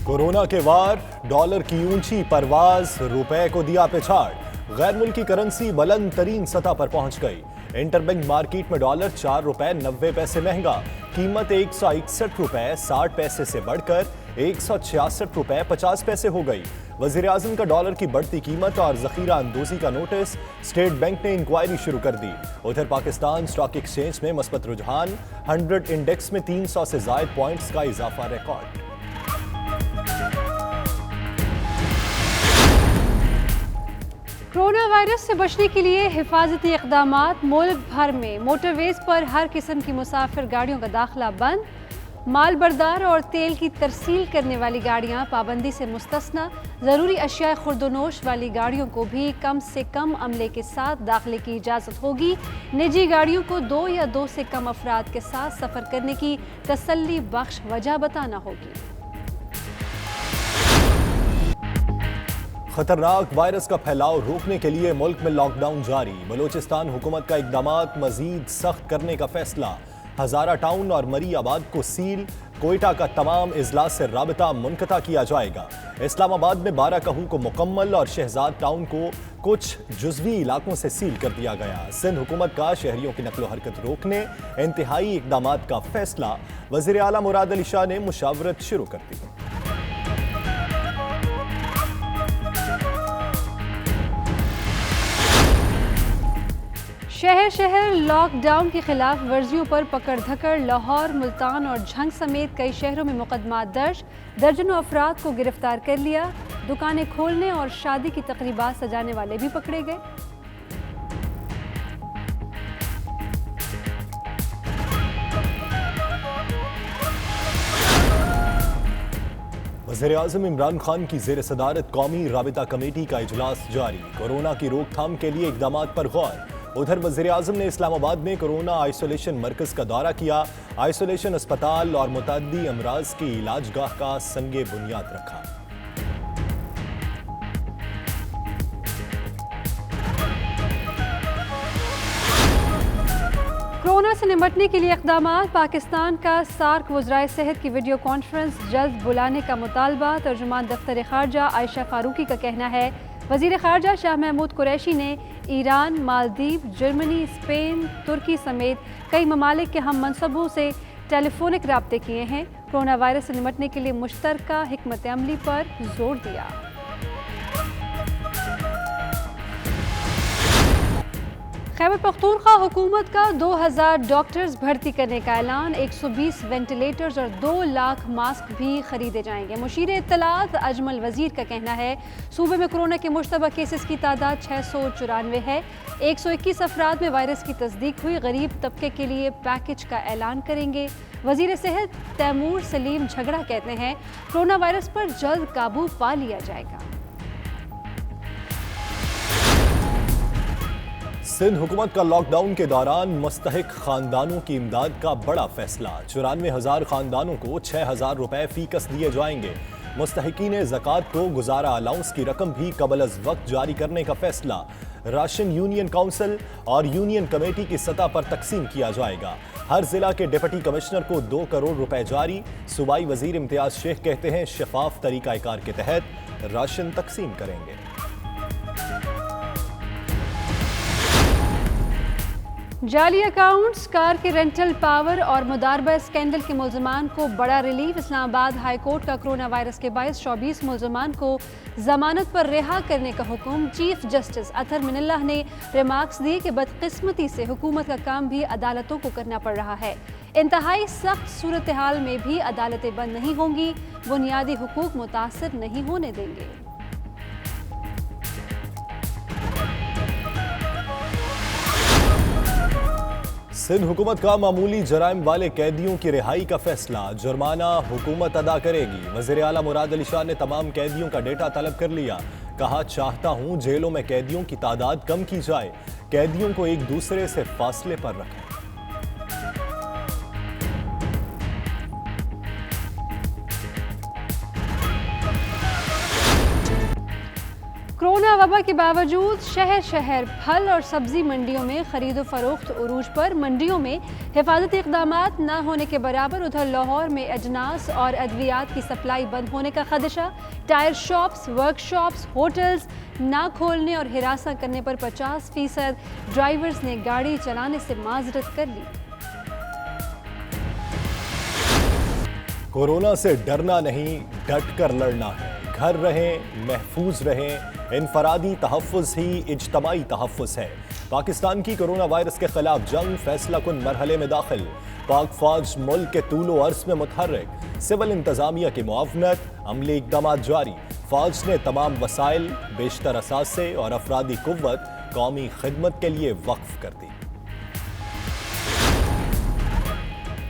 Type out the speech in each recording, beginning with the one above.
Corona کے وار، dollar کی اونچی پرواز، روپے کو دیا پچھاڑ، غیر ملکی کرنسی بلند ترین سطح پر پہنچ گئی۔ انٹر بینک مارکیٹ میں ڈالر 4 روپے 90 پیسے مہنگا، قیمت 161 روپے 60 پیسے سے بڑھ کر 166 روپے 50 پیسے ہو گئی۔ وزیراعظم کا ڈالر کی بڑھتی قیمت اور ذخیرہ اندوزی کا نوٹس، اسٹیٹ بینک نے انکوائری شروع کر دی۔ ادھر پاکستان اسٹاک ایکسچینج میں مثبت رجحان، 100 انڈیکس میں 300 سے زائد پوائنٹس کا اضافہ ریکارڈ۔ کورونا وائرس سے بچنے کے لیے حفاظتی اقدامات، ملک بھر میں موٹر ویز پر ہر قسم کی مسافر گاڑیوں کا داخلہ بند، مال بردار اور تیل کی ترسیل کرنے والی گاڑیاں پابندی سے مستثنی، ضروری اشیاء خورد و نوش والی گاڑیوں کو بھی کم سے کم عملے کے ساتھ داخلے کی اجازت ہوگی، نجی گاڑیوں کو 2 یا 2 سے کم افراد کے ساتھ سفر کرنے کی تسلی بخش وجہ بتانا ہوگی۔ خطرناک وائرس کا پھیلاؤ روکنے کے لیے ملک میں لاک ڈاؤن جاری، بلوچستان حکومت کا اقدامات مزید سخت کرنے کا فیصلہ، ہزارہ ٹاؤن اور مری آباد کو سیل، کوئٹہ کا تمام اضلاع سے رابطہ منقطع کیا جائے گا، اسلام آباد میں 12 کہوں کو مکمل اور شہزاد ٹاؤن کو کچھ جزوی علاقوں سے سیل کر دیا گیا۔ سندھ حکومت کا شہریوں کی نقل و حرکت روکنے انتہائی اقدامات کا فیصلہ، وزیر اعلیٰ مراد علی شاہ نے مشاورت شروع کر دی۔ شہر لاک ڈاؤن کی خلاف ورزیوں پر پکڑ دھکڑ، لاہور، ملتان اور جھنگ سمیت کئی شہروں میں مقدمات درج، درجنوں افراد کو گرفتار کر لیا، دکانیں کھولنے اور شادی کی تقریبات سجانے والے بھی پکڑے گئے۔ وزیر اعظم عمران خان کی زیر صدارت قومی رابطہ کمیٹی کا اجلاس جاری، کورونا کی روک تھام کے لیے اقدامات پر غور۔ ادھر وزیر اعظم نے اسلام آباد میں کورونا آئسولیشن مرکز کا دورہ کیا، آئسولیشن اسپتال اور متعدی امراض کی علاج گاہ کا سنگ بنیاد رکھا۔ کورونا سے نمٹنے کے لیے اقدامات، پاکستان کا سارک وزرائے صحت کی ویڈیو کانفرنس جلد بلانے کا مطالبہ، ترجمان دفتر خارجہ عائشہ فاروقی کا کہنا ہے۔ وزیر خارجہ شاہ محمود قریشی نے ایران، مالدیپ، جرمنی، اسپین، ترکی سمیت کئی ممالک کے ہم منصبوں سے ٹیلی فونک رابطے کیے ہیں، کورونا وائرس سے نمٹنے کے لیے مشترکہ حکمت عملی پر زور دیا۔ خیبر پختونخوا حکومت کا 2000 ڈاکٹرز بھرتی کرنے کا اعلان، 120 وینٹیلیٹرز اور 2 لاکھ ماسک بھی خریدے جائیں گے۔ مشیر اطلاعات اجمل وزیر کا کہنا ہے صوبے میں کورونا کے مشتبہ کیسز کی تعداد 694 ہے، 121 افراد میں وائرس کی تصدیق ہوئی، غریب طبقے کے لیے پیکج کا اعلان کریں گے۔ وزیر صحت تیمور سلیم جھگڑا کہتے ہیں کورونا وائرس پر جلد قابو پا لیا جائے گا۔ سندھ حکومت کا لاک ڈاؤن کے دوران مستحق خاندانوں کی امداد کا بڑا فیصلہ، 94,000 خاندانوں کو 6,000 روپے فی کس دیے جائیں گے، مستحقین زکوٰۃ کو گزارہ الاؤنس کی رقم بھی قبل از وقت جاری کرنے کا فیصلہ، راشن یونین کونسل اور یونین کمیٹی کی سطح پر تقسیم کیا جائے گا، ہر ضلع کے ڈپٹی کمشنر کو 2 کروڑ روپے جاری، صوبائی وزیر امتیاز شیخ کہتے ہیں شفاف طریقہ کار کے تحت راشن تقسیم کریں گے۔ جعلی اکاؤنٹس، کار کے رینٹل پاور اور مضاربہ اسکینڈل کے ملزمان کو بڑا ریلیف، اسلام آباد ہائی کورٹ کا کورونا وائرس کے باعث 24 ملزمان کو ضمانت پر رہا کرنے کا حکم، چیف جسٹس اطہر من اللہ نے ریمارکس دیے کہ بدقسمتی سے حکومت کا کام بھی عدالتوں کو کرنا پڑ رہا ہے، انتہائی سخت صورتحال میں بھی عدالتیں بند نہیں ہوں گی، بنیادی حقوق متاثر نہیں ہونے دیں گے۔ سندھ حکومت کا معمولی جرائم والے قیدیوں کی رہائی کا فیصلہ، جرمانہ حکومت ادا کرے گی، وزیر اعلیٰ مراد علی شاہ نے تمام قیدیوں کا ڈیٹا طلب کر لیا، کہا چاہتا ہوں جیلوں میں قیدیوں کی تعداد کم کی جائے، قیدیوں کو ایک دوسرے سے فاصلے پر رکھیں۔ کورونا वबा के बावजूद शहर शहर फल और सब्जी मंडियों में खरीदो फरोख्त उरूज पर। मंडियों में हिफाजती इक़दाम न होने के बराबर। उधर लाहौर में अजनास और अद्वियात की सप्लाई बंद होने का खदशा। टायर शॉप्स, वर्कशॉप्स, होटल्स ना खोलने और हिरासा करने पर 50% ड्राइवर्स ने गाड़ी चलाने से माजरत कर ली। कोरोना से डरना नहीं, डट कर लड़ना है। घर रहें, महफूज रहें। इनफरादी तहफ़्फ़ुज़ ही इज्तमाई तहफ़्फ़ुज़ है। पाकिस्तान की कोरोना वायरस के खिलाफ जंग फैसला कुन मरहले में दाखिल। पाक फौज मुल्क के तूलो अर्ज़ में मुतहर्रिक। सिविल इंतज़ामिया की मुआवनत, अमली इक़दामात जारी। फौज ने तमाम वसाइल, बेशतर असासे और अफरादी कुव्वत कौमी खिदमत के लिए वक्फ कर दी।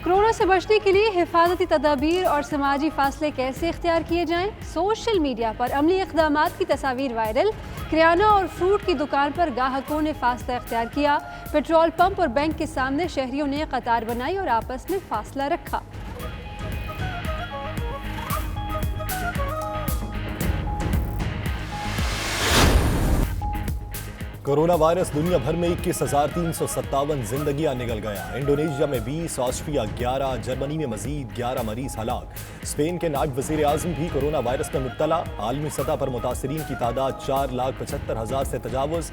कोरोना से बचने के लिए हिफाजती तदाबीर और समाजी फासले कैसे इख्तियार किए जाएं? सोशल मीडिया पर अमली इक़दामात की तस्वीर वायरल। किराना और फ्रूट की दुकान पर गाहकों ने फासला इख्तियार किया। पेट्रोल पंप और बैंक के सामने शहरियों ने कतार बनाई और आपस में फासला रखा। कोरोना वायरस दुनिया भर में 21,357 जिंदगियां निगल गया। इंडोनेशिया में 20, ऑस्ट्रिया 11, जर्मनी में मजीद 11 मरीज हलाक। स्पेन के नायब वजीर आजम भी कोरोना वायरस में मुब्तला। आलमी सतह पर मुतासरीन की तादाद 4,75,000 से तजावुज।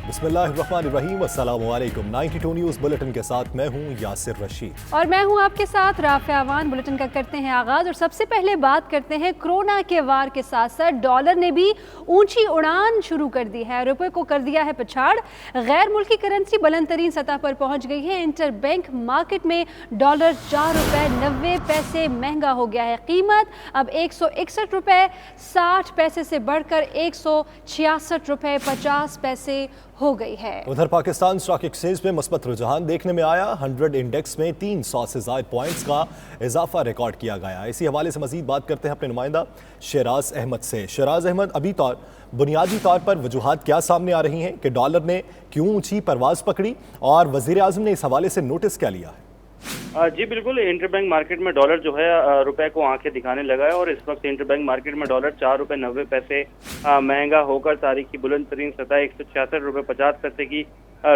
बिस्मिल्लाहिर्रहमानिर्रहीम, अस्सलामुअलैकुम। 92 न्यूज़ बुलेटिन के साथ मैं हूं यासिर रशीद और मैं हूं आपके साथ राफ़िया अवान। बुलेटिन का करते हैं आगाज और सबसे पहले बात करते हैं कोरोना के वार के साथ साथ डॉलर ने भी ऊंची उड़ान शुरू कर दी है। रुपए को कर दिया है पछाड़। गैर मुल्की करेंसी बुलंद तरीन सतह पर पहुंच गई है। इंटर बैंक मार्केट में डॉलर 4 रुपए 90 पैसे महंगा हो गया है। कीमत अब 161 रुपए 60 पैसे से बढ़कर 166 रुपए 50 पैसे हो गई है। उधर पाकिस्तान स्टॉक एक्सचेंज में मुस्बत रुझान देखने में आया। 100 इंडेक्स में 300 से ज़ायद पॉइंट्स का इजाफा रिकॉर्ड किया गया। इसी हवाले से मजीद बात करते हैं अपने नुमाइंदा शहराज अहमद से। शहराज अहमद, अभी बुनियादी तौर पर वजूहात क्या सामने आ रही हैं कि डॉलर ने क्यों ऊंची परवाज पकड़ी और वजीर आजम ने इस हवाले से नोटिस क्या लिया है? जी बिल्कुल, इंटरबैंक मार्केट में डॉलर जो है रुपए को आंखें दिखाने लगा है और इस वक्त इंटरबैंक मार्केट में डॉलर 4 रुपए 90 पैसे महंगा होकर तारीख की बुलंद तरीन सतह 166 रुपए 50 पैसे की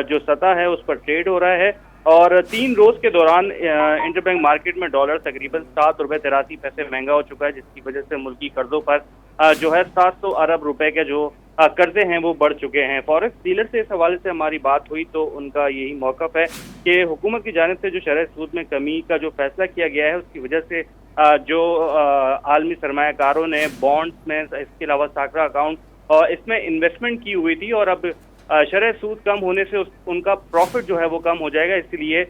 जो सतह है उस पर ट्रेड हो रहा है। और 3 रोज के दौरान इंटरबैंक मार्केट में डॉलर तकरीबन 7 रुपए 83 पैसे महंगा हो चुका है, जिसकी वजह से मुल्की कर्जों पर जो है 700 अरब रुपए के जो कर्जे हैं वो बढ़ चुके हैं। फॉरेक्स डीलर से इस हवाले से हमारी बात हुई तो उनका यही मौक़िफ़ है कि हुकूमत की जानिब से जो शरह सूद में कमी का जो फैसला किया गया है उसकी वजह से जो आलमी सरमायाकारों ने बॉन्ड्स में, इसके अलावा साकरा अकाउंट और इसमें इन्वेस्टमेंट की हुई थी और अब शरह सूद कम होने से उनका प्रॉफिट जो है वो कम हो जाएगा, इसलिए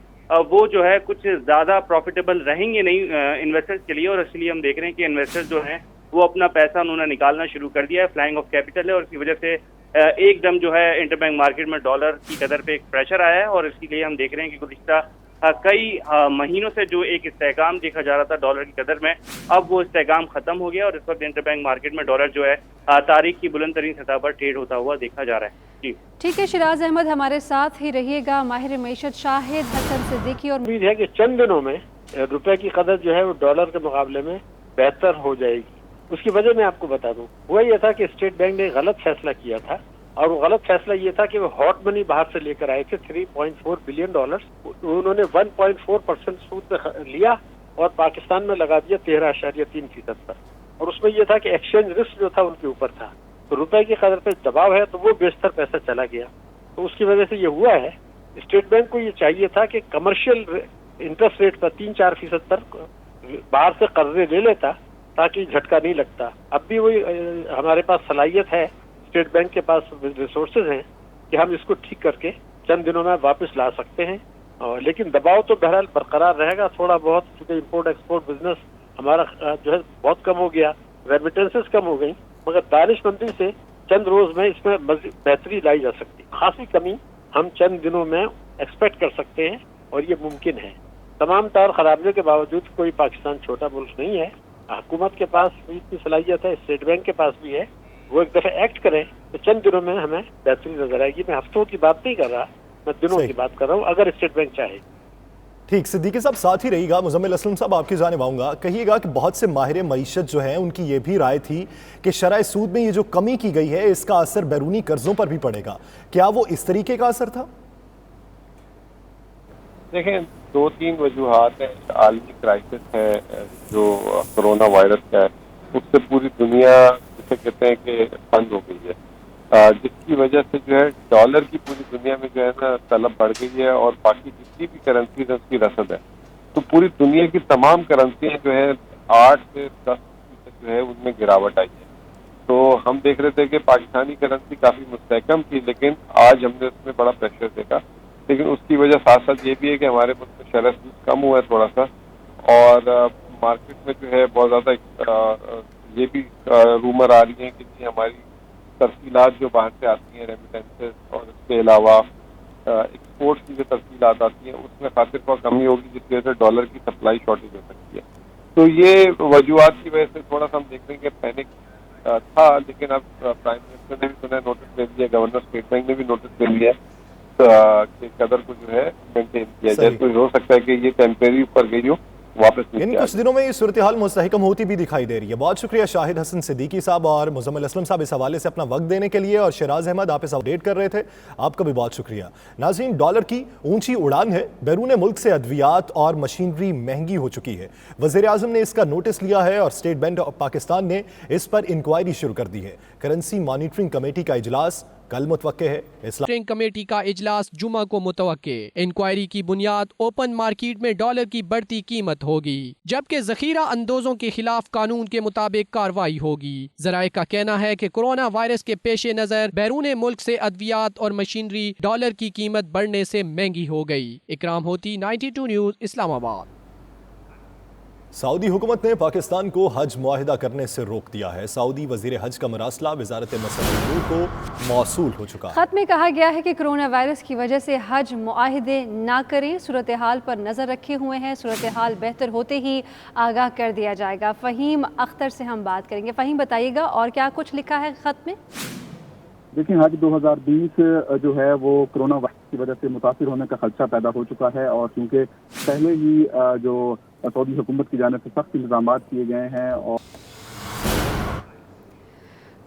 वो जो है कुछ ज़्यादा प्रॉफिटेबल रहेंगे नहीं इन्वेस्टर्स के लिए। और इसलिए हम देख रहे हैं कि इन्वेस्टर्स जो हैं वो अपना पैसा उन्होंने निकालना शुरू कर दिया है। फ्लाइंग ऑफ कैपिटल है और इसकी वजह से एकदम जो है इंटरबैंक मार्केट में डॉलर की कदर पे एक प्रेशर आया है और इसीलिए हम देख रहे हैं कि गुज़िश्ता कई महीनों से जो एक इस्तेहकाम देखा जा रहा था डॉलर की कदर में, अब वो इस्तेहकाम खत्म हो गया और इस वक्त इंटरबैंक मार्केट में डॉलर जो है तारीख की बुलंद तरीन सतह पर ट्रेड होता हुआ देखा जा रहा है। जी ठीक है, शहराज अहमद हमारे साथ ही रहिएगा। माहिर मईशत शाहिद हसन सिद्दीकी और उम्मीद है कि चंद दिनों में रुपए की कदर जो है वो डॉलर के मुकाबले में बेहतर हो जाएगी। उसकी वजह मैं आपको बता दूं, हुआ यह था कि स्टेट बैंक ने गलत फैसला किया था और वो गलत फैसला ये था कि वो हॉट मनी बाहर से लेकर आए थे 3.4 बिलियन डॉलर। उन्होंने 1.4% सूद पे लिया और पाकिस्तान में लगा दिया 13.3% पर। और उसमें यह था कि एक्सचेंज रिस्क जो था उनके ऊपर था, तो रुपए की कदर पे दबाव है तो वो बेशतर पैसा चला गया। तो उसकी वजह से ये हुआ है। स्टेट बैंक को ये चाहिए था कि कमर्शियल इंटरेस्ट रेट पर 3-4% पर बाहर से कर्जे ले लेता ताकि झटका नहीं लगता। अब भी वही हमारे पास सलाहियत है, स्टेट बैंक के पास रिसोर्सेज हैं कि हम इसको ठीक करके चंद दिनों में वापस ला सकते हैं। लेकिन दबाव तो बहरहाल बरकरार रहेगा थोड़ा बहुत, क्योंकि इम्पोर्ट एक्सपोर्ट बिजनेस हमारा जो है बहुत कम हो गया, रेमिटेंसेस कम हो गई, मगर दानिशमंदी से चंद रोज में इसमें बेहतरी लाई जा सकती। खासी कमी हम चंद दिनों में एक्सपेक्ट कर सकते हैं और ये मुमकिन है। तमाम तौर खराबियों के बावजूद कोई पाकिस्तान छोटा मुल्क नहीं है। हुकूमत के पास भी इतनी सलाहियत है, स्टेट बैंक के पास भी है, वो एक दफा एक्ट करें तो चंद दिनों में हमें बेहतरी नजर आएगी। मैं हफ्तों की बात नहीं कर रहा, मैं दिनों की बात कर रहा हूँ, अगर स्टेट बैंक चाहे। ٹھیک صدیقی صاحب ساتھ ہی رہی گا. مزمل اسلم صاحب آپ کی جانب آؤں گا. کہیے گا کہ بہت سے ماہر معیشت جو ہیں ان کی یہ بھی رائے تھی کہ شرح سود میں یہ جو کمی کی گئی ہے اس کا اثر بیرونی قرضوں پر بھی پڑے گا. کیا وہ اس طریقے کا اثر تھا؟ دیکھیں 2-3 وجوہات ہیں. عالمی کرائسس ہے جو کرونا وائرس کا ہے, اس سے پوری دنیا جسے کہتے ہیں کہ بند ہو گئی ہے, جس کی وجہ سے جو ہے ڈالر کی پوری دنیا میں جو ہے نا طلب بڑھ گئی ہے, اور باقی جتنی بھی کرنسیز ہیں اس کی رسد ہے. تو پوری دنیا کی تمام کرنسیاں جو ہے 8 سے 10% جو ہے ان میں گراوٹ آئی ہے. تو ہم دیکھ رہے تھے کہ پاکستانی کرنسی کافی مستحکم تھی, لیکن آج ہم نے اس میں بڑا پریشر دیکھا. لیکن اس کی وجہ ساتھ ساتھ یہ بھی ہے کہ ہمارے ملک میں شرح سود کم ہوا ہے تھوڑا سا, اور مارکیٹ میں جو ہے بہت زیادہ یہ بھی رومر آ رہی ہیں کہ ہماری تفصیلات جو باہر سے آتی ہیں ریمیٹنسز, اور اس کے علاوہ ایکسپورٹس کی جو تفصیلات آتی ہیں اس میں خاطر خواہ کمی ہوگی, جس کی وجہ سے ڈالر کی سپلائی شارٹیج ہو سکتی ہے. تو یہ وجوہات کی وجہ سے تھوڑا سا ہم دیکھ رہے ہیں کہ پینک تھا, لیکن اب پرائم منسٹر نے بھی سنا نوٹس لے لیا, گورنر اسٹیٹ بینک نے بھی نوٹس لے لیا کہ قدر کو جو ہے مینٹین کیا جائے. تو ہو سکتا ہے کہ یہ ٹیمپریری اوپر گئی ہو, واپس یعنی کچھ دنوں میں یہ صورتحال مستحکم ہوتی بھی دکھائی دے رہی ہے. بہت شکریہ شاہد حسن صدیقی صاحب اور مزمل اسلم صاحب اس حوالے سے اپنا وقت دینے کے لیے, اور شیراز احمد آپ اس اپڈیٹ کر رہے تھے, آپ کا بھی بہت شکریہ. ناظرین, ڈالر کی اونچی اڑان ہے. بیرون ملک سے ادویات اور مشینری مہنگی ہو چکی ہے. وزیر اعظم نے اس کا نوٹس لیا ہے اور اسٹیٹ بینک آف پاکستان نے اس پر انکوائری شروع کر دی ہے. کرنسی مانیٹرنگ کمیٹی کا اجلاس کل متوقع ہے. مانیٹرنگ کمیٹی کا اجلاس جمعہ کو متوقع. انکوائری کی بنیاد اوپن مارکیٹ میں ڈالر کی بڑھتی قیمت ہوگی, جبکہ ذخیرہ اندوزوں کے خلاف قانون کے مطابق کارروائی ہوگی. ذرائع کا کہنا ہے کہ کورونا وائرس کے پیش نظر بیرون ملک سے ادویات اور مشینری ڈالر کی قیمت بڑھنے سے مہنگی ہو گئی. اکرام ہوتی 92 نیوز اسلام آباد. سعودی حکومت نے پاکستان کو حج معاہدہ کرنے سے روک دیا ہے. سعودی وزیر حج کا مراسلہ وزارت مسلح امور کو موصول ہو چکا ہے. خط میں کہا گیا ہے کہ کرونا وائرس کی وجہ سے حج معاہدے نہ کریں. صورتحال پر نظر رکھے ہوئے ہیں. صورتحال بہتر ہوتے ہی آگاہ کر دیا جائے گا. فہیم اختر سے ہم بات کریں گے. فہیم, بتائیے گا اور کیا کچھ لکھا ہے خط میں؟ دیکھیں, حج 2020 جو ہے وہ کرونا وائرس کی وجہ سے متاثر ہونے کا خدشہ پیدا ہو چکا ہے, اور کیونکہ پہلے ہی جو سعودی حکومت کی جانب سے سخت انتظامات کیے گئے ہیں. اور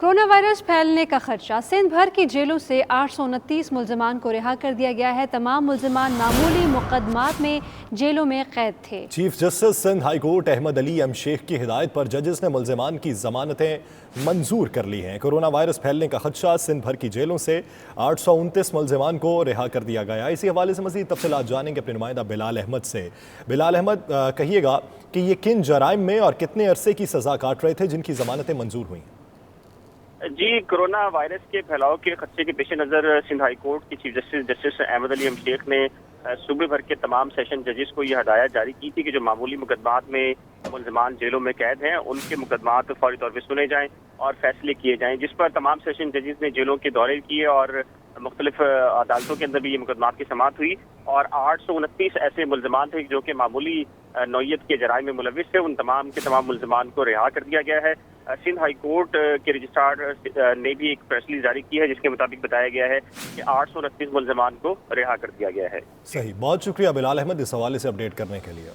کرونا وائرس پھیلنے کا خدشہ. سندھ بھر کی جیلوں سے 829 ملزمان کو رہا کر دیا گیا ہے. تمام ملزمان معمولی مقدمات میں جیلوں میں قید تھے. Chief justice Sindh high court Ahmed Ali M Sheikh کی ہدایت پر ججز نے ملزمان کی ضمانتیں منظور کر لی ہیں. کرونا وائرس پھیلنے کا خدشہ. سندھ بھر کی جیلوں سے 829 ملزمان کو رہا کر دیا گیا. اسی حوالے سے مزید تفصیلات جانیں گے اپنے نمائندہ بلال احمد سے. بلال احمد, کہیے گا کہ یہ کن جرائم میں اور کتنے عرصے کی سزا کاٹ رہے تھے جن کی ضمانتیں منظور ہوئیں؟ جی, کرونا وائرس کے پھیلاؤ کے خدشے کے پیش نظر سندھ ہائی کورٹ کی chief justice Ahmad Ali M شیخ نے صوبے بھر کے تمام سیشن ججز کو یہ ہدایت جاری کی تھی کہ جو معمولی مقدمات میں ملزمان جیلوں میں قید ہیں ان کے مقدمات فوری طور پہ سنے جائیں اور فیصلے کیے جائیں, جس پر تمام سیشن ججز نے جیلوں کے دورے کیے اور مختلف عدالتوں کے اندر بھی یہ مقدمات کی سماعت ہوئی. اور 829 ایسے ملزمان تھے جو کہ معمولی نوعیت کے جرائم میں ملوث تھے. ان تمام کے تمام ملزمان کو رہا کر دیا گیا ہے. سندھ ہائی کورٹ کے رجسٹرار نے بھی ایک پریس ریلیز جاری کی ہے جس کے مطابق بتایا گیا ہے کہ 829 ملزمان کو رہا کر دیا گیا ہے. صحیح, بہت شکریہ بلال احمد اس حوالے سے اپڈیٹ کرنے کے لیے.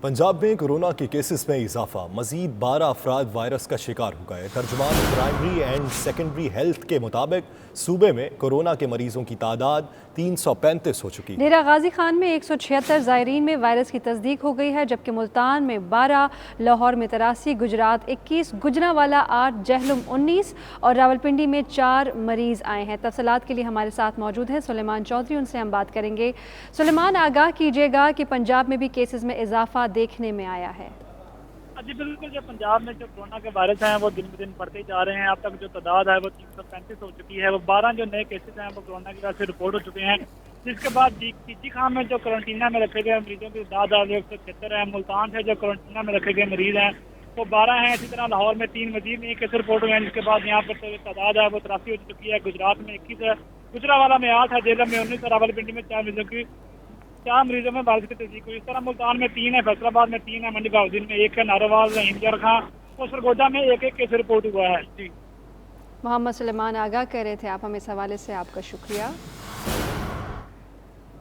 پنجاب میں کورونا کے کیسز میں اضافہ. مزید 12 افراد وائرس کا شکار ہو گئے. ترجمان پرائمری اینڈ سیکنڈری ہیلتھ کے مطابق صوبے میں کورونا کے مریضوں کی تعداد 335 ہو چکی ہے. ڈیرہ غازی خان میں 176 زائرین میں وائرس کی تصدیق ہو گئی ہے, جبکہ ملتان میں 12, لاہور میں 83, گجرات 21, گجرانوالہ 8, جہلم 19 اور راولپنڈی میں 4 مریض آئے ہیں. تفصیلات کے لیے ہمارے ساتھ موجود ہیں سلیمان چودھری, ان سے ہم بات کریں گے. سلیمان, آگاہ کیجیے گا کہ پنجاب میں بھی کیسز میں اضافہ دیکھنے میں آیا ہے. جی بالکل, جو پنجاب میں جو کورونا کے وائرس ہیں وہ دن بدن بڑھتے جا رہے ہیں. اب تک جو تعداد ہے وہ 335 ہو چکی ہے. وہ 12 جو نئے کیسز ہیں وہ کورونا کی وجہ سے رپورٹ ہو چکے ہیں, جس کے بعد ٹیچی خان میں جو کرنٹینہ میں رکھے گئے مریضوں کی تعداد ہے وہ 176 ہے. ملتان سے جو کرنٹینہ میں رکھے گئے مریض ہیں وہ 12 ہیں. اسی طرح لاہور میں 3 مزید نئے کیس رپورٹ ہوئے ہیں, جس کے بعد یہاں پر تعداد ہے وہ 83 ہو چکی ہے. گجرات میں 21 ہے, گجرانوالہ میں 8 ہے, جہلم میں 19 ہے, راولپنڈی میں 4 مریضوں میں وائرس کی تصدیق ہوئی. اس طرح ملتان میں 3 ہے, فیصل آباد میں 3 ہے, منڈی بہاؤدین میں 1 ہے, ناروال ہندیار خان اور سرگوجا میں 1 کیس رپورٹ ہوا ہے. جی محمد سلیمان آگاہ کہہ رہے تھے آپ ہمیں اس حوالے سے, آپ کا شکریہ.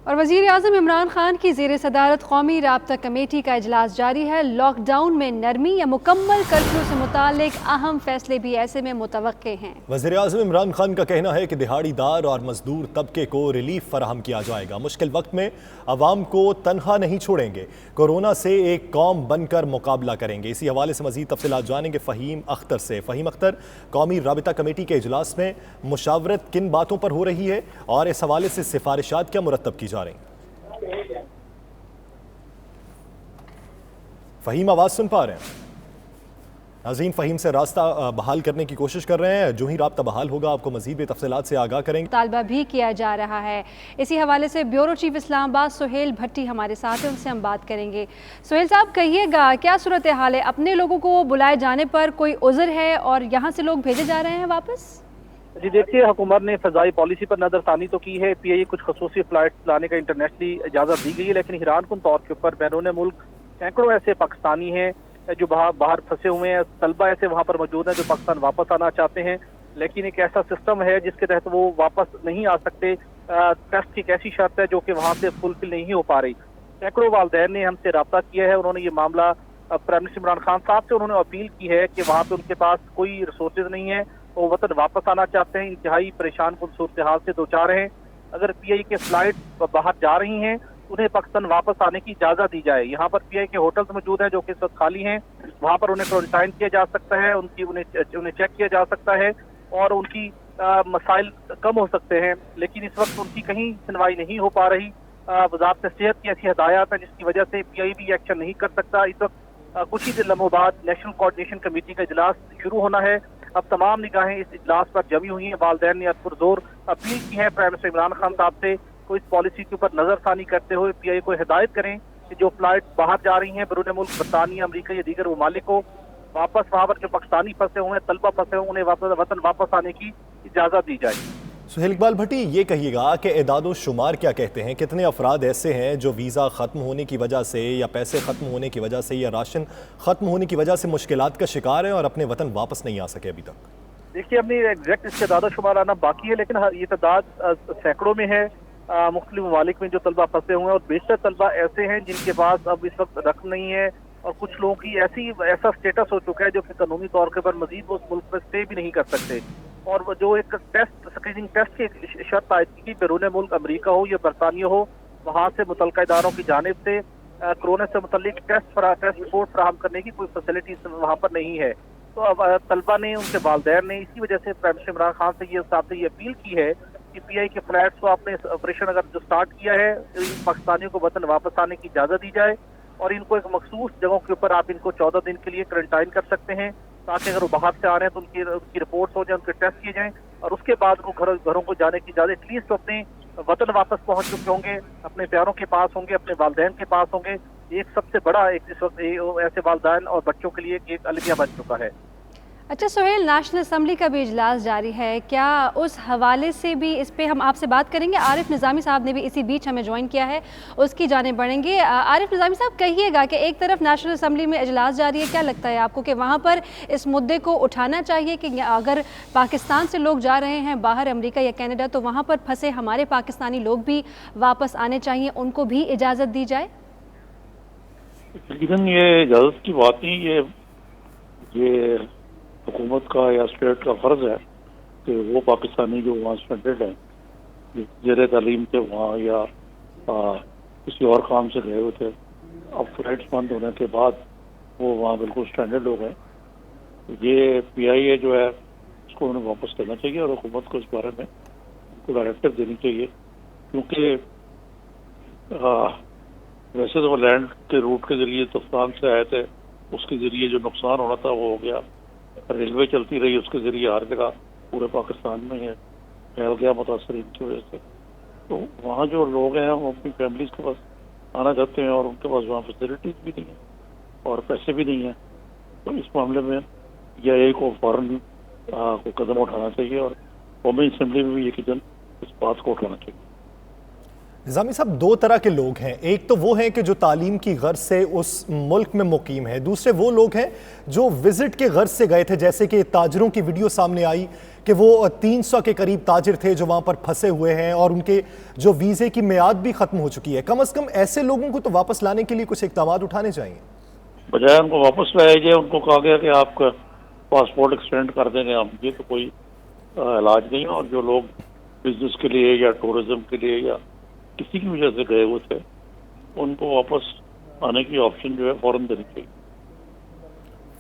اور وزیر اعظم عمران خان کی زیر صدارت قومی رابطہ کمیٹی کا اجلاس جاری ہے۔ لاک ڈاؤن میں نرمی یا مکمل کرفیو سے متعلق اہم فیصلے بھی ایسے میں متوقع ہیں۔ وزیر اعظم عمران خان کا کہنا ہے کہ دہاڑی دار اور مزدور طبقے کو ریلیف فراہم کیا جائے گا، مشکل وقت میں عوام کو تنہا نہیں چھوڑیں گے، کورونا سے ایک قوم بن کر مقابلہ کریں گے۔ اسی حوالے سے مزید تفصیلات جانیں گے فہیم اختر سے۔ فہیم اختر، قومی رابطہ کمیٹی کے اجلاس میں مشاورت کن باتوں پر ہو رہی ہے اور اس حوالے سے سفارشات کیا مرتب کی جا رہی ہیں؟ فہیم آواز سن پا رہے ہیں؟ ناظرین، فہیم سے راستہ بحال کرنے کی کوشش کر رہے ہیں، جو ہی رابطہ بحال ہوگا آپ کو مزید بھی تفصیلات سے آگاہ کریں گے۔ مطالبہ بھی کیا جا رہا ہے۔ اسی حوالے سے بیورو چیف اسلام آباد سہیل بھٹی ہمارے ساتھ ہیں، ان سے ہم بات کریں گے۔ سہیل صاحب، کہیے گا کیا صورتحال ہے؟ اپنے لوگوں کو بلائے جانے پر کوئی عذر ہے اور یہاں سے لوگ بھیجے جا رہے ہیں واپس؟ جی دیکھیے، حکومت نے فضائی پالیسی پر نظر ثانی تو کی ہے، پی آئی اے کچھ خصوصی فلائٹ لانے کا انٹرنیشنلی اجازت دی گئی ہے، لیکن حیران کن طور کے اوپر بیرون ملک سینکڑوں ایسے پاکستانی ہیں جو باہر پھنسے ہوئے ہیں، طلبہ ایسے وہاں پر موجود ہیں جو پاکستان واپس آنا چاہتے ہیں، لیکن ایک ایسا سسٹم ہے جس کے تحت وہ واپس نہیں آ سکتے۔ ٹیسٹ کی ایک ایسی شرط ہے جو کہ وہاں سے فلفل نہیں ہو پا رہی۔ سینکڑوں والدین نے ہم سے رابطہ کیا ہے، انہوں نے یہ معاملہ پرائم منسٹر عمران خان صاحب سے انہوں نے اپیل کی ہے کہ وہاں پہ ان کے پاس کوئی ریسورسز نہیں ہے، وہ وطن واپس آنا چاہتے ہیں، انتہائی پریشان کن صورتحال سے دوچار ہیں۔ اگر پی آئی کے فلائٹ باہر جا رہی ہیں انہیں پاکستان واپس آنے کی اجازت دی جائے۔ یہاں پر پی آئی کے ہوٹلز موجود ہیں جو کہ اس وقت خالی ہیں، وہاں پر انہیں کوارنٹائن کیا جا سکتا ہے، انہیں چیک کیا جا سکتا ہے اور ان کی مسائل کم ہو سکتے ہیں، لیکن اس وقت ان کی کہیں سنوائی نہیں ہو پا رہی۔ وزارت صحت کی ایسی ہدایات ہیں جس کی وجہ سے پی آئی بھی ایکشن نہیں کر سکتا۔ اس وقت کچھ ہی لمحوں بعد نیشنل کوآرڈینیشن کمیٹی کا اجلاس شروع ہونا ہے، اب تمام نگاہیں اس اجلاس پر جمی ہوئی ہیں۔ والدین نے پرزور اپیل کی ہے پرائم منسٹر عمران خان صاحب سے کو اس پالیسی کے اوپر نظر ثانی کرتے ہوئے پی آئی کو ہدایت کریں کہ جو فلائٹ باہر جا رہی ہیں بیرون ملک، برطانیہ، امریکہ یا دیگر ممالک کو، واپس وہاں پر جو پاکستانی پھنسے ہوئے ہیں، طلبہ پھنسے ہوئے، انہیں وطن واپس آنے کی اجازت دی جائے۔ سہیل اقبال بھٹی، یہ کہیے گا کہ اعداد و شمار کیا کہتے ہیں؟ کتنے افراد ایسے ہیں جو ویزا ختم ہونے کی وجہ سے یا پیسے ختم ہونے کی وجہ سے یا راشن ختم ہونے کی وجہ سے مشکلات کا شکار ہیں اور اپنے وطن واپس نہیں آ سکے ابھی تک؟ دیکھیے، اپنی ایگزیکٹ اس کے اعداد و شمار آنا باقی ہے، لیکن یہ تعداد سینکڑوں میں ہے۔ مختلف ممالک میں جو طلبہ پھنسے ہوئے ہیں اور بیشتر طلبہ ایسے ہیں جن کے پاس اب اس وقت رقم نہیں ہے، اور کچھ لوگوں کی ایسا سٹیٹس ہو چکا ہے جو کہ قانونی طور کے پر مزید وہ اس ملک میں اسٹے بھی نہیں کر سکتے، اور جو ایک اسکریننگ ٹیسٹ کی شرط عائد کی بیرون ملک، امریکہ ہو یا برطانیہ ہو، وہاں سے متعلقہ اداروں کی جانب سے کورونا سے متعلق ٹیسٹ رپورٹ فراہم کرنے کی کوئی فیسلٹی وہاں پر نہیں ہے۔ تو اب طلبہ نے، ان کے والدین نے اسی وجہ سے پرائم منسٹر عمران خان سے یہ اپیل کی ہے کہ پی آئی کے فلائٹس کو آپ نے آپریشن اگر جو سٹارٹ کیا ہے، پاکستانیوں کو وطن واپس آنے کی اجازت دی جائے اور ان کو ایک مخصوص جگہوں کے اوپر آپ ان کو 14 دن کے لیے کوارنٹائن کر سکتے ہیں، تاکہ اگر وہ باہر سے آ رہے ہیں تو ان کی رپورٹس ہو جائیں، ان کے ٹیسٹ کیے جائیں، اور اس کے بعد وہ گھروں کو جانے کی اجازت، ایٹ لیسٹ اپنے وطن واپس پہنچ چکے ہوں گے، اپنے پیاروں کے پاس ہوں گے، اپنے والدین کے پاس ہوں گے۔ ایک سب سے بڑا اس وقت ایسے والدین اور بچوں کے لیے ایک المیہ بن چکا ہے۔ اچھا سہیل، نیشنل اسمبلی کا بھی اجلاس جاری ہے، کیا اس حوالے سے بھی اس پہ ہم آپ سے بات کریں گے؟ عارف نظامی صاحب نے بھی اسی بیچ ہمیں جوائن کیا ہے، اس کی جانب بڑھیں گے۔ عارف نظامی صاحب، کہیے گا کہ ایک طرف نیشنل اسمبلی میں اجلاس جاری ہے، کیا لگتا ہے آپ کو کہ وہاں پر اس مدعے کو اٹھانا چاہیے کہ اگر پاکستان سے لوگ جا رہے ہیں باہر امریکہ یا کینیڈا تو وہاں پر پھنسے ہمارے پاکستانی لوگ بھی واپس آنے چاہیے، ان کو بھی اجازت دی جائے؟ لیکن یہ اجازت کی بات نہیں، یہ حکومت کا یا اسٹیٹ کا فرض ہے کہ وہ پاکستانی جو وہاں اسٹینڈرڈ ہیں، زیر تعلیم تھے وہاں یا کسی اور کام سے گئے ہوئے تھے، اب فلائٹس بند ہونے کے بعد وہ وہاں بالکل اسٹینڈرڈ لوگ ہیں۔ یہ پی آئی اے جو ہے اس کو انہیں واپس کرنا چاہیے اور حکومت کو اس بارے میں کو ڈائریکٹو دینی چاہیے، کیونکہ ویسے تو وہ لینڈ کے روٹ کے ذریعے تفتان سے آئے تھے، اس کے ذریعے جو نقصان ہونا تھا وہ ہو گیا، ریلوے چلتی رہی، اس کے ذریعے ہر جگہ پورے پاکستان میں ہے پھیل گیا متاثرین کی وجہ سے۔ تو وہاں جو لوگ ہیں وہ اپنی فیملیز کے پاس آنا چاہتے ہیں اور ان کے پاس وہاں فیسلٹیز بھی نہیں ہیں اور پیسے بھی نہیں ہیں، تو اس معاملے میں یا اے کو فوراً کو قدم اٹھانا چاہیے اور قومی اسمبلی میں بھی یہ کچن اس بات کو اٹھانا چاہیے۔ निज़ामी साहब, दो तरह के लोग हैं। एक तो वो हैं कि जो तालीम की गर्ज से उस मुल्क में मुकीम है, दूसरे वो लोग हैं जो विजिट के गर्ज से गए थे, जैसे कि ताजरों की वीडियो सामने आई कि वो 300 के करीब ताजिर थे जो वहाँ पर फंसे हुए हैं और उनके जो वीज़े की मियाद भी ख़त्म हो चुकी है। कम से कम ऐसे लोगों को तो वापस लाने के लिए कुछ इक़दाम उठाने चाहिए। बजाय उनको वापस लाया जाए, उनको कहा गया कि आपका पासपोर्ट एक्सटेंड कर देंगे हम। ये तो कोई इलाज नहीं है। और जो लोग बिजनेस के लिए या टूरिज्म के लिए या किसी की वजह से गए हुए थे, उनको वापस आने की ऑप्शन जो है फौरन देनी चाहिए,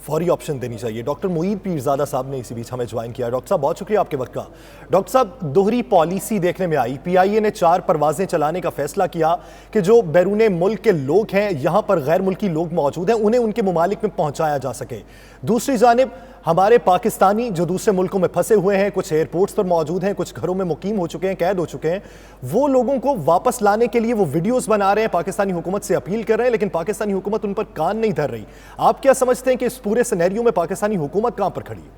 फौरी ऑप्शन देनी चाहिए। डॉक्टर मुईद पीरजादा साहब ने इसी बीच हमें ज्वाइन किया। डॉक्टर साहब, बहुत शुक्रिया आपके वक्त का। डॉक्टर साहब, दोहरी पॉलिसी देखने में आई। पीआईए ने 4 परवाजें चलाने का फैसला किया कि जो बैरून मुल्क के लोग हैं, यहाँ पर गैर मुल्की लोग मौजूद हैं, उन्हें उनके मुमालिक में पहुँचाया जा सके। दूसरी जानिब हमारे पाकिस्तानी जो दूसरे मुल्कों में फंसे हुए हैं, कुछ एयरपोर्ट्स पर मौजूद हैं, कुछ घरों में मुकीम हो चुके हैं, कैद हो चुके हैं, वो लोगों को वापस लाने के लिए वो वीडियोस बना रहे हैं, पाकिस्तानी हुकूमत से अपील कर रहे हैं, लेकिन पाकिस्तानी हुकूमत उन पर कान नहीं धर रही। आप क्या समझते हैं कि इस पूरे सिनेरियो में पाकिस्तानी हुकूमत कहां पर खड़ी है?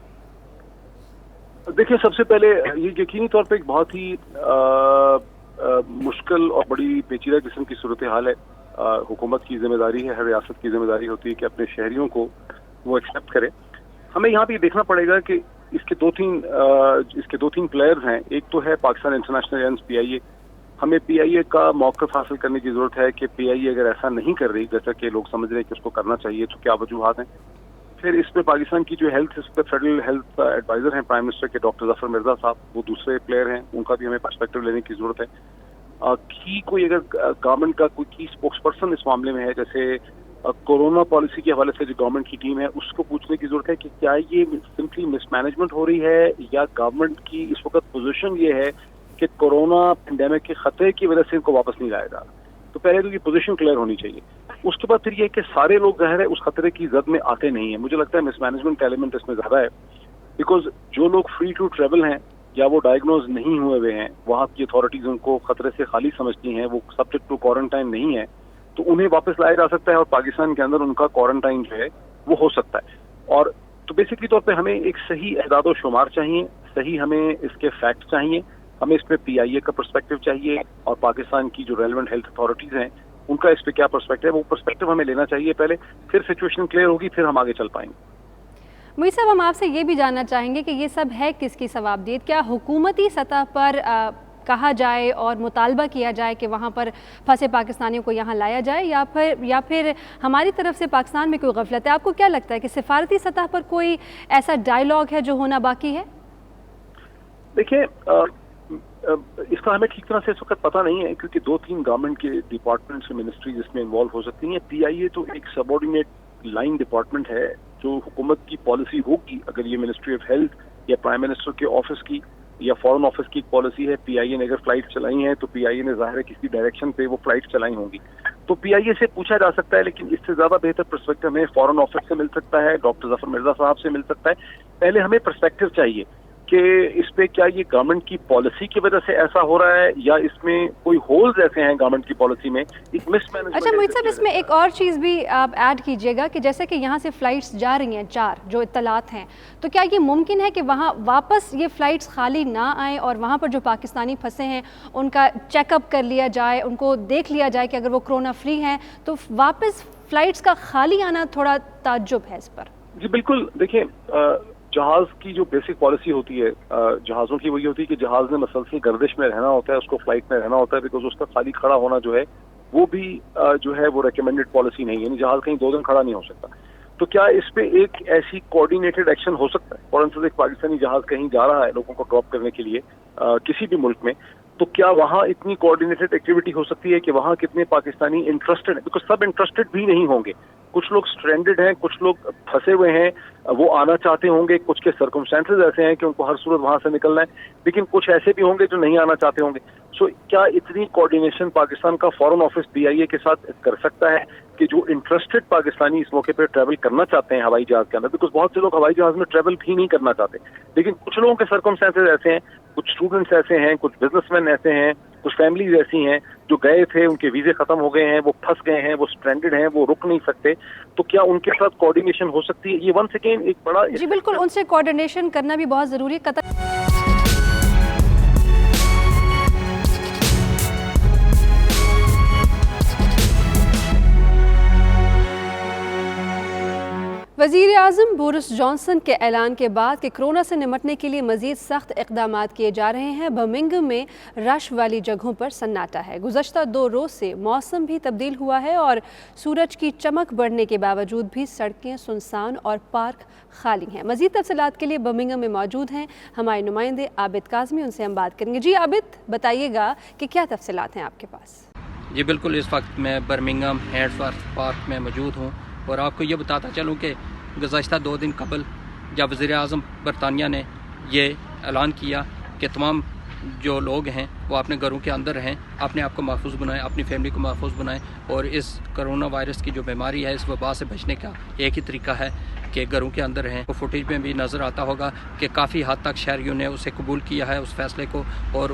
देखिए, सबसे पहले ये यकीनी तौर पर एक बहुत ही मुश्किल और बड़ी पेचीदा किस्म की सूरत हाल है। हुकूमत की जिम्मेदारी है, हर रियासत की जिम्मेदारी होती है कि अपने शहरियों को वो एक्सेप्ट करे। हमें यहाँ पे देखना पड़ेगा कि इसके दो तीन प्लेयर्स हैं। एक तो है पाकिस्तान इंटरनेशनल एजेंस पीआईए। हमें पीआईए का मौक़िफ़ हासिल करने की ज़रूरत है कि पीआईए अगर ऐसा नहीं कर रही जैसा कि लोग समझ रहे हैं कि उसको करना चाहिए, तो क्या वजूहात हैं। फिर इस पर पाकिस्तान की जो इस पर फेडरल हेल्थ एडवाइज़र हैं प्राइम मिनिस्टर के, डॉक्टर जफर मिर्जा साहब, वो दूसरे प्लेयर हैं, उनका भी हमें पर्सपेक्टिव लेने की ज़रूरत है। की कोई अगर गवर्नमेंट का कोई की स्पोक्स पर्सन इस मामले में है, जैसे कोरोना पॉलिसी के हवाले से जो गवर्नमेंट की टीम है, उसको पूछने की जरूरत है कि क्या ये सिंपली मिसमैनेजमेंट हो रही है या गवर्नमेंट की इस वक्त पोजीशन ये है कि कोरोना पेंडेमिक के खतरे की वजह से इनको वापस नहीं लाया जा रहा। तो पहले तो ये पोजीशन क्लियर होनी चाहिए। उसके बाद फिर ये कि सारे लोग ज़ाहिर है उस खतरे की जद में आते नहीं है। मुझे लगता है मिसमैनेजमेंट का एलिमेंट इसमें ज़्यादा है, बिकॉज जो लोग फ्री टू ट्रेवल हैं या वो डायग्नोज नहीं हुए हुए हैं, वहाँ की अथॉरिटीज़ उनको खतरे से खाली समझती हैं, वो सब्जेक्ट टू क्वारंटाइन नहीं है, तो उन्हें वापस लाया जा सकता है और पाकिस्तान के अंदर उनका क्वारंटाइन जो है वो हो सकता है। और तो बेसिकली तौर पे हमें एक सही एदाद व शुमार चाहिए, सही हमें इसके फैक्ट चाहिए, हमें इस पे पीआईए का पर्सपेक्टिव चाहिए और पाकिस्तान की जो रेलेवेंट हेल्थ अथॉरिटीज़ हैं उनका इस पे क्या पर्सपेक्टिव है, वो पर्सपेक्टिव हमें लेना चाहिए पहले, फिर सिचुएशन क्लियर होगी, फिर हम आगे चल पाएंगे। मुईद साहब, हम आपसे ये भी जानना चाहेंगे कि ये सब है किसकी सवाबदीद? क्या हुकूमती सतह पर कहा जाए और मुतालबा किया जाए कि वहाँ पर फंसे पाकिस्तानियों को यहाँ लाया जाए, या फिर हमारी तरफ से पाकिस्तान में कोई गफलत है? आपको क्या लगता है कि सिफारती सतह पर कोई ऐसा डायलॉग है जो होना बाकी है? देखिए, इसका हमें ठीक तरह से इस वक्त पता नहीं है, क्योंकि 2-3 गवर्नमेंट के डिपार्टमेंट्स और मिनिस्ट्रीज इसमें इन्वॉल्व हो सकती हैं। पीआईए तो एक सबऑर्डिनेट लाइन डिपार्टमेंट है, जो हुकूमत की पॉलिसी होगी, अगर ये मिनिस्ट्री ऑफ हेल्थ या प्राइम मिनिस्टर के ऑफिस की या फॉरेन ऑफिस की पॉलिसी है, पीआईए ने अगर फ्लाइट चलाई है तो पीआईए ने जाहिर है किसी डायरेक्शन पे वो फ्लाइट चलाई होंगी, तो पीआईए से पूछा जा सकता है। लेकिन इससे ज्यादा बेहतर पर्सपेक्टिव हमें फॉरेन ऑफिस से मिल सकता है, डॉक्टर जफर मिर्जा साहब से मिल सकता है। पहले हमें पर्सपेक्टिव चाहिए कि इस पे क्या ये गवर्नमेंट की पॉलिसी की वजह से ऐसा हो रहा है या इसमें कोई होल्स ऐसे हैं गवर्नमेंट की पॉलिसी में, एक मिसमैनेजमेंट। अच्छा मुईद साहब, इसमें एक और चीज़ भी आप ऐड कीजिएगा कि जैसे कि यहाँ से फ़्लाइट्स जा रही हैं 4 जो इत्तलात हैं, तो क्या ये मुमकिन है कि वहाँ वापस ये फ़्लाइट्स खाली ना आएँ और वहाँ पर जो पाकिस्तानी फंसे हैं उनका चेकअप कर लिया जाए, उनको देख लिया जाए कि अगर वो कोरोना फ्री हैं तो वापस फ़्लाइट्स का खाली आना थोड़ा ताज्जुब है इस पर? जी बिल्कुल। देखिए, जहाज की जो बेसिक पॉलिसी होती है जहाज़ों की, वही होती है कि जहाज ने मसलसल गर्दिश में रहना होता है, उसको फ्लाइट में रहना होता है, बिकॉज उसका खाली खड़ा होना जो है वो भी जो है वो रिकमेंडेड पॉलिसी नहीं है, यानी जहाज कहीं 2 दिन खड़ा नहीं हो सकता। तो क्या इस पे एक ऐसी कोऑर्डिनेटेड एक्शन हो सकता है? फॉर इंस्टेंस, एक पाकिस्तानी जहाज कहीं जा रहा है लोगों को ड्रॉप करने के लिए किसी भी मुल्क में, तो क्या वहाँ इतनी कोऑर्डिनेटेड एक्टिविटी हो सकती है कि वहाँ कितने पाकिस्तानी इंटरेस्टेड हैं? बिकॉज सब इंटरेस्टेड भी नहीं होंगे, कुछ लोग स्ट्रैंडेड हैं, कुछ लोग फंसे हुए हैं, वो आना चाहते होंगे, कुछ के सर्कमस्टेंसेस ऐसे हैं कि उनको हर सूरत वहाँ से निकलना है, लेकिन कुछ ऐसे भी होंगे जो नहीं आना चाहते होंगे। सो क्या इतनी कोऑर्डिनेशन पाकिस्तान का फॉरेन ऑफिस पीआईए के साथ कर सकता है कि जो इंटरेस्टेड पाकिस्तानी इस मौके पर ट्रैवल करना चाहते हैं हवाई जहाज के अंदर? बिकॉज बहुत से लोग हवाई जहाज में ट्रैवल भी नहीं करना चाहते, लेकिन कुछ लोगों के सर्कमस्टेंसेस ऐसे हैं, कुछ स्टूडेंट्स ऐसे हैं, कुछ बिजनेसमैन ऐसे हैं, कुछ फैमिलीज ऐसी हैं जो गए थे, उनके वीजे खत्म हो गए हैं, वो फंस गए हैं, वो स्ट्रैंडेड हैं, वो रुक नहीं सकते, तो क्या उनके साथ कोऑर्डिनेशन हो सकती है? ये वंस अगेन एक बड़ा जी बिल्कुल, उनसे कोऑर्डिनेशन करना भी बहुत ज़रूरी है। वज़ीर-ए-आज़म बोरिस जॉनसन के ऐलान के बाद कि कोरोना से निपटने के लिए मज़ीद सख्त इक़दामात किए जा रहे हैं, बर्मिंघम में रश वाली जगहों पर सन्नाटा है। गुज़श्ता 2 रोज़ से मौसम भी तब्दील हुआ है और सूरज की चमक बढ़ने के बावजूद भी सड़कें सुनसान और पार्क खाली हैं। मज़ीद तफसीलात के लिए बर्मिंघम में मौजूद हैं हमारे नुमाइंदे आबिद काज़मी, उनसे हम बात करेंगे। जी आबिद, बताइएगा कि क्या तफसीलात हैं आपके पास? जी बिल्कुल, इस वक्त मैं बर्मिंघम हैंड्सवर्थ पार्क में मौजूद हूँ और आपको ये बताता चलूँ कि गुज़श्ता 2 दिन कबल जब वज़ीर-ए-आज़म बरतानिया ने ये ऐलान किया कि तमाम जो लोग हैं वो अपने घरों के अंदर रहें, अपने आप को महफूज बनाएं, अपनी फैमिली को महफूज बनाएं और इस कोरोना वायरस की जो बीमारी है, इस वबा से बचने का एक ही तरीका है कि घरों के अंदर रहें। तो फुटेज में भी नज़र आता होगा कि काफ़ी हद तक शहरियों ने उसे कबूल किया है, उस फैसले को, और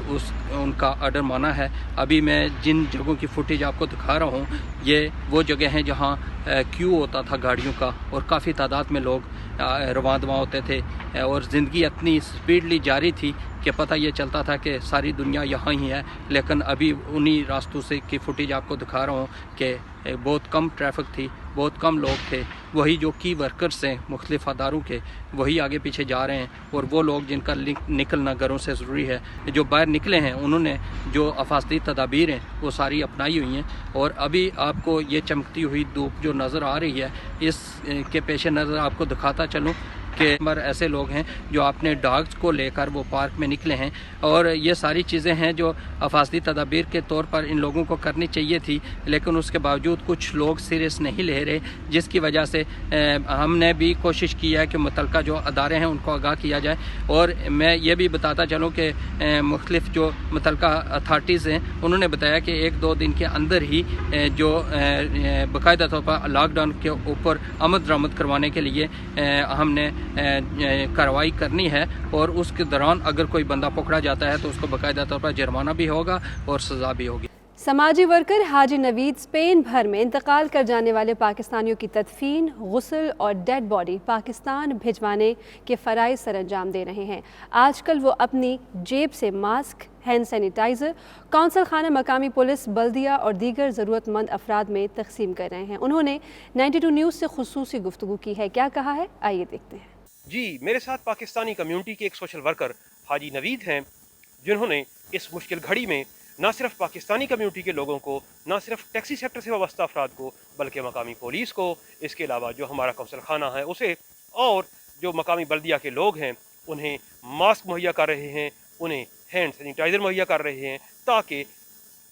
उनका आर्डर माना है। अभी मैं जिन जगहों की फुटेज आपको दिखा रहा हूँ, ये वो जगह हैं जहाँ क्यू होता था गाड़ियों का और काफ़ी तादाद में लोग रवां दवां होते थे और ज़िंदगी इतनी स्पीडली जारी थी कि पता ये चलता था कि सारी दुनिया यहाँ ही है। लेकिन अभी उन्हीं रास्तों से की फुटेज आपको दिखा रहा हूँ कि बहुत कम ट्रैफिक थी, बहुत कम लोग थे। वही जो की वर्कर्स हैं मुख्तलिफ अदारों के, वही आगे पीछे जा रहे हैं और वो लोग जिनका निकलना घरों से ज़रूरी है, जो बाहर निकले हैं, उन्होंने जो अफासती तदाबीर हैं वो सारी अपनाई हुई हैं। और अभी आपको ये चमकती हुई धूप जो नज़र आ रही है, इसके पेश नज़र आपको दिखाता चलूँ कि ऐसे लोग हैं जो अपने डॉग्स को लेकर वो पार्क में निकले हैं और ये सारी चीज़ें हैं जो अफासती तदाबीर के तौर पर इन लोगों को करनी चाहिए थी, लेकिन उसके बावजूद कुछ लोग सीरियस नहीं ले रहे, जिसकी वजह से हमने भी कोशिश की है कि मुतलका जो अदारे हैं उनको आगाह किया जाए। और मैं ये भी बताता चलूँ कि मुख्तलिफ जो मुतलका अथॉरिटीज़ हैं उन्होंने बताया कि 1-2 दिन के अंदर ही जो बाकायदा तौर पर लॉकडाउन के ऊपर आमद दरामद करवाने के लिए हमने कार्रवाई करनी है और उसके दौरान अगर कोई बंदा पकड़ा जाता है तो उसको बाकायदा तौर पर जुर्माना भी होगा और सज़ा भी होगी। समाजी वर्कर हाजी नवीद स्पेन भर में इंतकाल कर जाने वाले पाकिस्तानियों की तदफीन, गुस्ल और डेड बॉडी पाकिस्तान भिजवाने के फ़राइज़ सरअंजाम दे रहे हैं। आजकल वो अपनी जेब से मास्क, हैंड सैनिटाइज़र, कौंसल खाना मकामी पुलिस, बल्दिया और दीगर ज़रूरतमंद अफराद में तकसीम कर रहे हैं। उन्होंने 92 न्यूज़ से खुसूसी गुफ्तगू की है। क्या कहा है, आइए देखते हैं। जी, मेरे साथ पाकिस्तानी कम्युनिटी के एक सोशल वर्कर हाजी नवीद हैं, जिन्होंने इस मुश्किल घड़ी में न सिर्फ पाकिस्तानी कम्युनिटी के लोगों को, न सिर्फ टैक्सी सेक्टर से वाबस्ता अफराद को, बल्कि मकामी पुलिस को, इसके अलावा जो हमारा कौंसल खाना है उसे, और जो मकामी बल्दिया के लोग हैं उन्हें मास्क मुहैया कर रहे हैं, उन्हें हैंड सैनिटाइज़र मुहैया कर रहे हैं, ताकि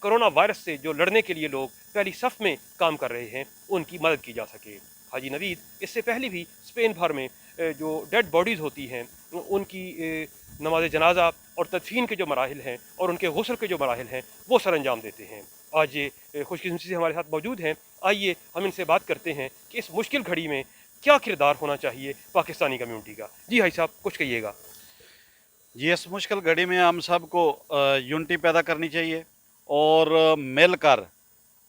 कोरोना वायरस से जो लड़ने के लिए लोग पहली सफ़ में काम कर रहे हैं उनकी मदद की जा सके। हाजी नवीद इससे पहले भी स्पेन भर में जो डेड बॉडीज़ होती हैं उनकी नमाज जनाजा और तदफीन के जो मराहिल हैं और उनके गुस्ल के जो मराहिल हैं वो सर अंजाम देते हैं। आज ये खुशकिस्मती से हमारे साथ मौजूद हैं। आइए हम इनसे बात करते हैं कि इस मुश्किल घड़ी में क्या किरदार होना चाहिए पाकिस्तानी कम्युनिटी का। जी भाई साहब, कुछ कहिएगा। जी, इस मुश्किल घड़ी में हम सबको यूनिटी पैदा करनी चाहिए और मिलकर,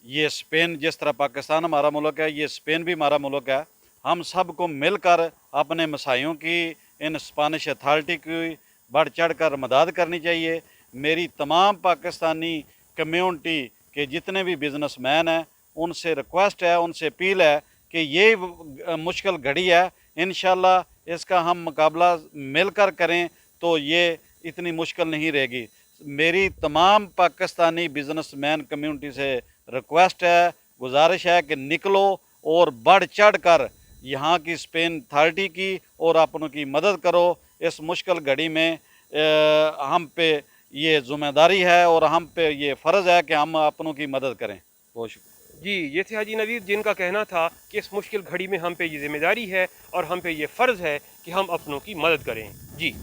ये स्पेन जिस तरह पाकिस्तान हमारा मुल्क है, ये स्पेन भी हमारा मुल्क है, हम सब को मिलकर अपने मसाइयों की, इन स्पेनिश अथॉरिटी की बढ़ चढ़ कर मदद करनी चाहिए। मेरी तमाम पाकिस्तानी कम्युनिटी के जितने भी बिजनेसमैन हैं उनसे रिक्वेस्ट है, उनसे अपील है कि ये मुश्किल घड़ी है, इंशाल्लाह इसका हम मुकाबला मिलकर करें तो ये इतनी मुश्किल नहीं रहेगी। मेरी तमाम पाकिस्तानी बिजनेसमैन कम्युनिटी से रिक्वेस्ट है, गुजारिश है कि निकलो और बढ़ चढ़ कर यहाँ की स्पेन अथॉरिटी की और अपनों की मदद करो। इस मुश्किल घड़ी में हम पे ये ज़िम्मेदारी है और हम पे ये फ़र्ज़ है कि हम अपनों की मदद करें। बहुत शुक्रिया। जी, ये थे हाजी नवीद, जिनका कहना था कि इस मुश्किल घड़ी में हम पे ये ज़िम्मेदारी है और हम पे ये फ़र्ज़ है कि हम अपनों की मदद करें। जी।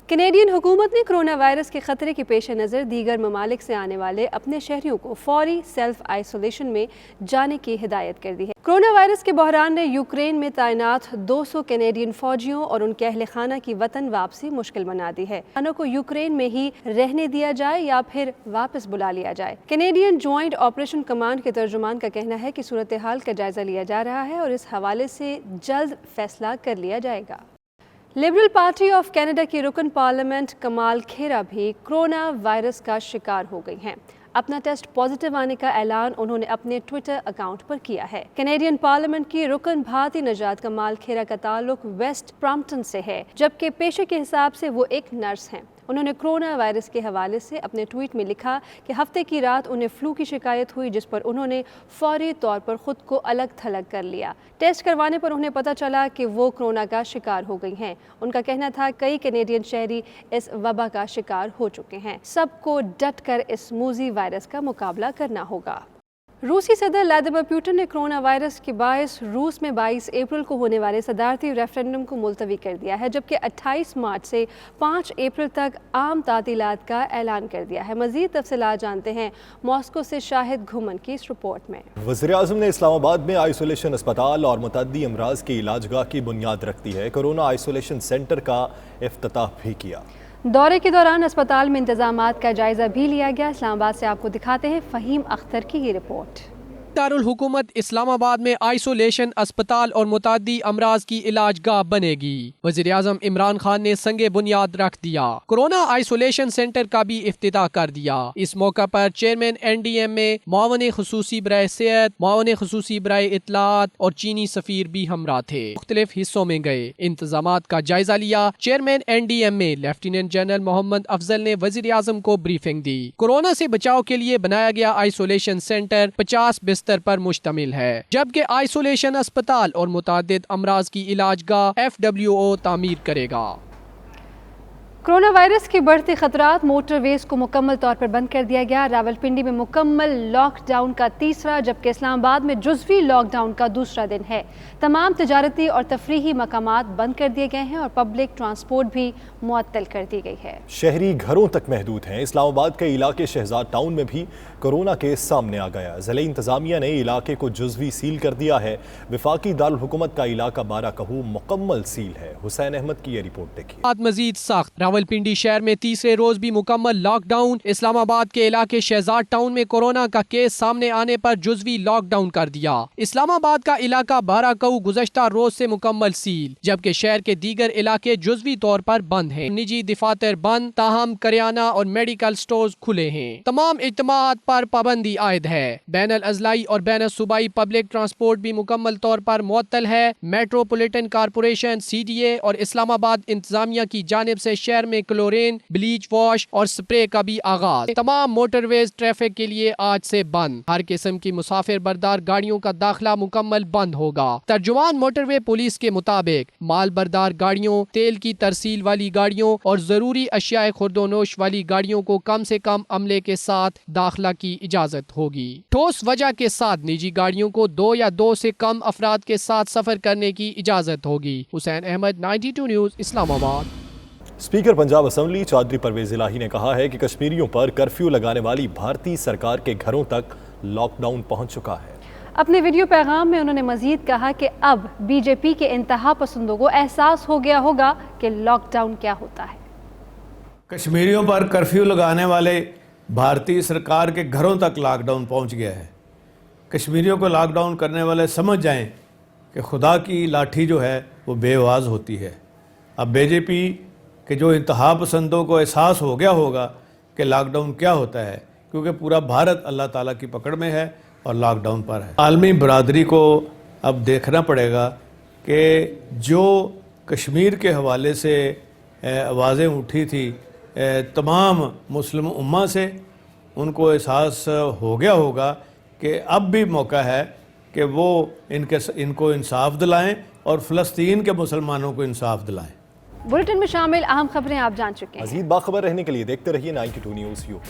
कैनेडियन हुकूमत ने कोरोना वायरस के खतरे के पेश नज़र दीगर ममालिक से आने वाले अपने शहरियों को फौरी सेल्फ आइसोलेशन में जाने की हिदायत कर दी है। कोरोना वायरस के बहरान ने यूक्रेन में तैनात 200 कैनेडियन फौजियों और उनके अहल खाना की वतन वापसी मुश्किल बना दी है। खानों को यूक्रेन में ही रहने दिया जाए या फिर वापस बुला लिया जाए। कैनेडियन ज्वाइंट ऑपरेशन कमांड के तर्जुमान का कहना है कि सूरत हाल का जायजा लिया जा रहा है और इस हवाले से जल्द फैसला कर लिया जाएगा। लिबरल पार्टी ऑफ कनाडा की रुकन पार्लियामेंट कमाल खेरा भी कोरोना वायरस का शिकार हो गई हैं। अपना टेस्ट पॉजिटिव आने का ऐलान उन्होंने अपने ट्विटर अकाउंट पर किया है। कैनेडियन पार्लियामेंट की रुकन भारती नजात कमाल खेरा का ताल्लुक वेस्ट प्रॉम्प्टन से है, जबकि पेशे के हिसाब से वो एक नर्स हैं। उन्होंने कोरोना वायरस के हवाले से अपने ट्वीट में लिखा कि हफ्ते की रात उन्हें फ्लू की शिकायत हुई, जिस पर उन्होंने फौरी तौर पर खुद को अलग थलग कर लिया। टेस्ट करवाने पर उन्हें पता चला कि वो कोरोना का शिकार हो गई हैं। उनका कहना था कई कैनेडियन शहरी इस वबा का शिकार हो चुके हैं। सबको डट कर इस मूजी वायरस का मुकाबला करना होगा। रूसी सदर व्लादिमीर पुतिन ने कोरोना वायरस के बायस रूस में 22 अप्रैल को होने वाले सदारती रेफरेंडम को मुलतवी कर दिया है, जबकि 28 मार्च से 5 अप्रैल तक आम तातीलात का ऐलान कर दिया है। मज़ीद तफसीलात जानते हैं मॉस्को से शाहिद घुमन की इस रिपोर्ट में। वज़ीर-ए-आज़म ने इस्लामाबाद में आइसोलेशन अस्पताल और मुतअद्दी अमराज की इलाजगाह की बुनियाद रख दी है। कोरोना आइसोलेशन सेंटर का इफ्तिताह भी किया। दौरे के दौरान अस्पताल में इंतजामात का जायजा भी लिया गया। इस्लामाबाद से आपको दिखाते हैं फ़हीम अख्तर की ये रिपोर्ट। दारुल हुकूमत इस्लामाबाद में आइसोलेशन अस्पताल और मुतादी अमराज की इलाजगाह बनेगी। वज़ीर आज़म इमरान खान ने संगे बुनियाद रख दिया। कोरोना आइसोलेशन सेंटर का भी इफ्तिताह कर दिया। इस मौका पर चेयरमैन NDM में मुआवन खुसूसी बराए सेहत, मुआवन खुसूसी बराए इत्तलात और चीनी सफीर भी हमरा थे। मुख्तलिफ हिस्सों में गए, इंतजामात का जायजा लिया। चेयरमैन NDM में लेफ्टिनेंट जनरल मोहम्मद अफजल ने वज़ीर आज़म को ब्रीफिंग दी। कोरोना से बचाव के लिए बनाया गया आइसोलेशन सेंटर 50 बिस्तर पर मुश्तमिल है, जबकि आइसोलेशन अस्पताल और मुतादिद अमराज की इलाजगाह FWO तामीर करेगा। कोरोना वायरस के बढ़ते खतरात, मोटरवेज को मुकम्मल तौर पर बंद कर दिया गया। रावलपिंडी में मुकम्मल लॉकडाउन का तीसरा, जबकि इस्लामाबाद में जुज़वी लॉकडाउन का दूसरा दिन है। तमाम तिजारती और तफरीही मकामात बंद कर दिए गए हैं और पब्लिक ट्रांसपोर्ट भी मुअत्तल कर दी गई है। शहरी घरों तक महदूद हैं। इस्लामाबाद के इलाके शहजाद टाउन में भी कोरोना केस सामने आ गया। ज़िला इंतजामिया ने इलाके को जुज़वी सील कर दिया है। वफाकी दारुल हुकूमत का इलाका बाराकहू मुकम्मल सील है। हुसैन अहमद की ये रिपोर्ट देखिए। मजीद सख्त रावलपिंडी शहर में तीसरे रोज भी मुकम्मल लॉकडाउन। इस्लामाबाद के इलाके शहजाद टाउन में कोरोना का केस सामने आने पर जुज़वी लॉकडाउन कर दिया। इस्लामाबाद का इलाका बाराकहू गुज़श्ता रोज से मुकम्मल सील, जबकि शहर के दीगर इलाके जुज़वी तौर पर बंद हैं। निजी दफातर बंद, ताहम करियाना और मेडिकल स्टोर्स खुले हैं। तमाम इज्तिमात पर पाबंदी आयद है। बैनुल अज़लाई और बैनुल सूबाई पब्लिक ट्रांसपोर्ट भी मुकम्मल तौर पर मुअत्तल है। मेट्रोपॉलिटन कॉरपोरेशन CDA और इस्लामाबाद इंतजामिया की जानिब से शहर में क्लोरीन, ब्लीच वॉश और स्प्रे का भी आगाज। तमाम मोटरवेज ट्रैफिक के लिए आज से बंद। हर किस्म की मुसाफिर बरदार गाड़ियों का दाखिला मुकम्मल बंद होगा। तर्जुमान मोटरवे पुलिस के मुताबिक माल बरदार गाड़ियों, तेल की तरसील वाली गाड़ियों और जरूरी अशियाए खुर्दोनोश वाली गाड़ियों को कम से कम अमले के साथ दाखिला की इजाजत होगी। ठोस वजह के साथ निजी गाड़ियों को 2 या 2 से कम अफराद के साथ सफर करने की इजाजत होगी। Hussain Ahmed, 92 news, Islamabad. Speaker Punjab assembly Chaudhry Parvez Elahi ने कहा है कि कश्मीरियों पर कर्फ्यू लगाने वाली भारतीय सरकार के घरों तक लॉकडाउन पहुंच चुका है। अपने वीडियो पैगाम में उन्होंने मजीद कहा कि अब BJP के इंतहा पसंदों को एहसास हो गया होगा कि लॉकडाउन क्या होता है। कश्मीरियों पर कर्फ्यू लगाने वाले भारतीय सरकार के घरों तक लॉकडाउन पहुंच गया है। कश्मीरियों को लॉकडाउन करने वाले समझ जाएं कि खुदा की लाठी जो है वो बेआवाज़ होती है। अब BJP के जो इंतहा पसंदों को एहसास हो गया होगा कि लॉकडाउन क्या होता है, क्योंकि पूरा भारत अल्लाह ताला की पकड़ में है और लॉकडाउन पर है। आलमी बरादरी को अब देखना पड़ेगा कि जो कश्मीर के हवाले से आवाज़ें उठी थी तमाम मुस्लिम उम्मा से, उनको एहसास हो गया होगा कि अब भी मौका है कि वो इनको इंसाफ दिलाएं और फ़लस्तीन के मुसलमानों को इंसाफ दिलाएं। बुलेटिन में शामिल अहम खबरें आप जान चुके हैं। मज़ीद बाखबर रहने के लिए देखते रहिए 92 न्यूज़ UK।